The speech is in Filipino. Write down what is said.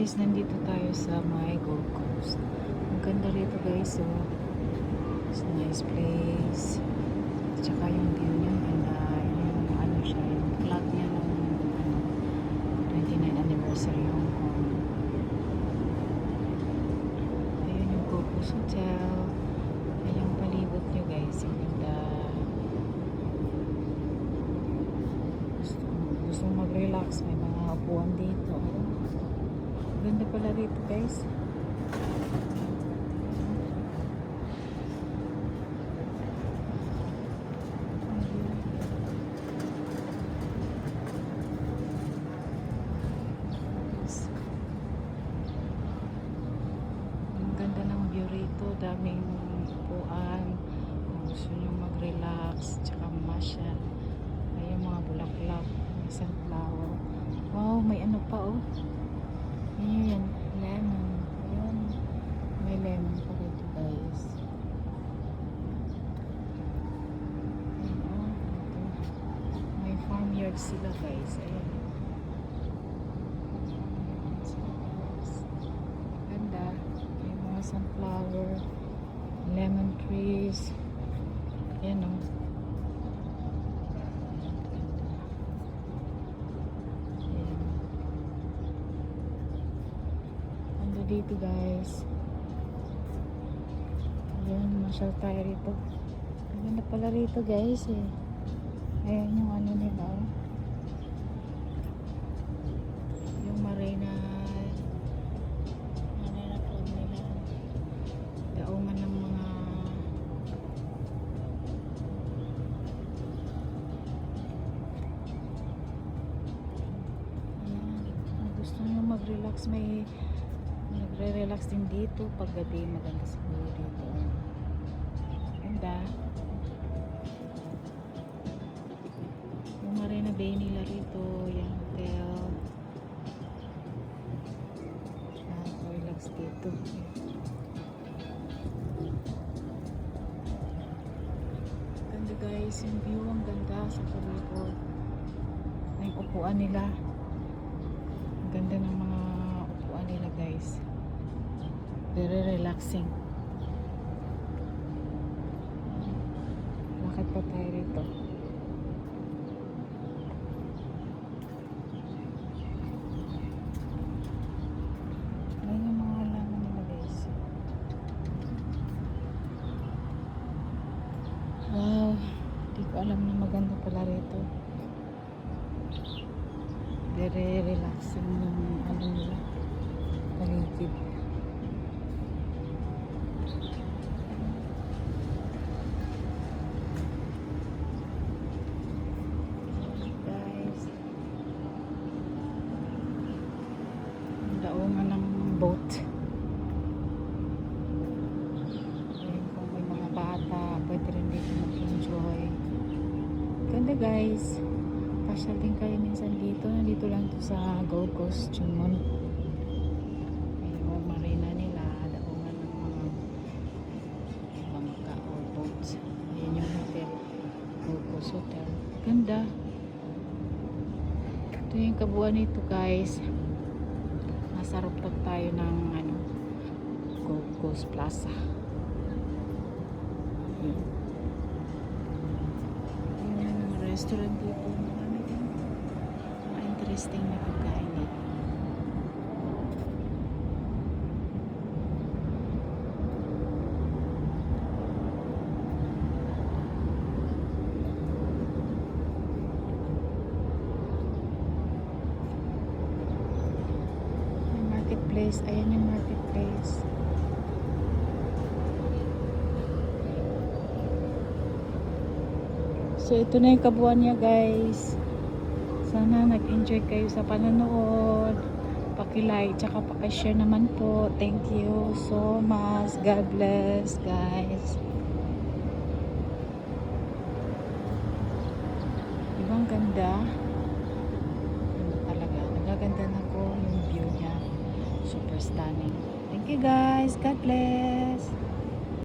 guys, nandito tayo sa my Gold Coast. Ang ganda rito guys, so it's a nice place. Tsaka yung view niya, ganda. Yung ano siya, yung flag niya ng 29th anniversary Hong Kong. Ayun yung Gold Coast Hotel. Ayun yung palibot niyo guys, yung ganda. Gusto mag-relax, may mga upuan dito. Ganda pala dito guys. Ang ganda ng view rito, daming upuan. Kung gusto nyo mag-relax, tsaka masyal. Ay yung mga bulaklak, may sunflower. Wow, may ano pa oh. Ayan, lemon. Ayan. May lemon pa dito guys. Ayan, oh, ito. May farmyard sila guys. Ayan. Ganda. May mga sunflower, lemon trees. Ayan oh. Dito guys. Ayan, masyal tayo rito. Maganda pala rito guys eh. Ayan yung ano nila. Yung marina club nila. Daungan ng mga ayan. Kung gusto nyo mag-relax, may nagre-relax din dito pag gabi, maganda siguro dito. Ganda. Yung Marina Bay nila rito, yung hotel. Relax dito. Ganda guys, yung view ang ganda sa palikod. Yung upuan nila. Ang ganda ng mga upuan nila guys. Very relaxing. Lakad pa tayo rito. Ayan yung mga halaman nila guys. Wow, hindi ko alam na maganda pala rito. Very relaxing yung ano nila, paligid. Daungan ng boat. Ayan, kung may mga bata, pwede rin dito mag-enjoy. Ganda guys. Pasyal din kayo minsan dito. Nandito lang to sa Gold Coast, Chumon. Ayan yung marina nila. Daungan ng mga bangka or boats. Ayan yung hotel. Gold Coast Hotel. Ganda. Ito yung kabuuan nito guys. Nasa rooftop tayo ng ano, Gold Coast Plaza. Ayan yung mga restaurant dito. Marami din mga interesting na pagkain dito. Marketplace. Ayan yung marketplace. So ito na yung kabuuan niya guys. Sana nag-enjoy kayo sa panonood. Paki-like tsaka paki-share naman po. Thank you so much. God bless guys. Ibang ganda. Talaga. Nagaganda na ko yung view niya. Super stunning. Thank you guys. God bless.